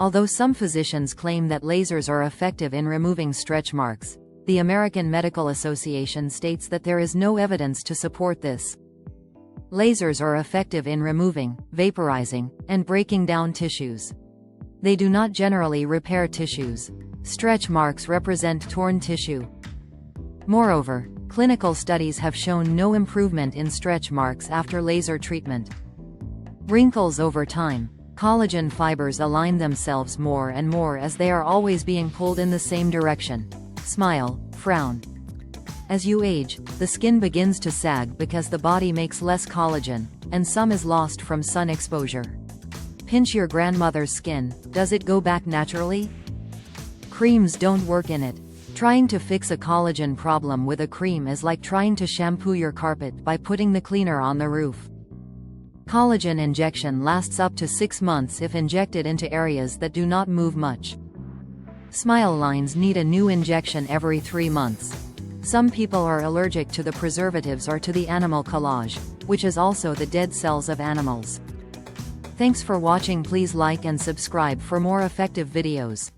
Although some physicians claim that lasers are effective in removing stretch marks, the American Medical Association states that there is no evidence to support this. Lasers are effective in removing, vaporizing, and breaking down tissues. They do not generally repair tissues. Stretch marks represent torn tissue. Moreover, clinical studies have shown no improvement in stretch marks after laser treatment. Wrinkles over time. Collagen fibers align themselves more and more as they are always being pulled in the same direction. Smile, frown. As you age, the skin begins to sag because the body makes less collagen, and some is lost from sun exposure. Pinch your grandmother's skin. Does it go back naturally? Creams don't work in it. Trying to fix a collagen problem with a cream is like trying to shampoo your carpet by putting the cleaner on the roof. Collagen injection lasts up to 6 months if injected into areas that do not move much. Smile lines need a new injection every 3 months. Some people are allergic to the preservatives or to the animal collage, which is also the dead cells of animals. Thanks for watching. Please like and subscribe for more effective videos.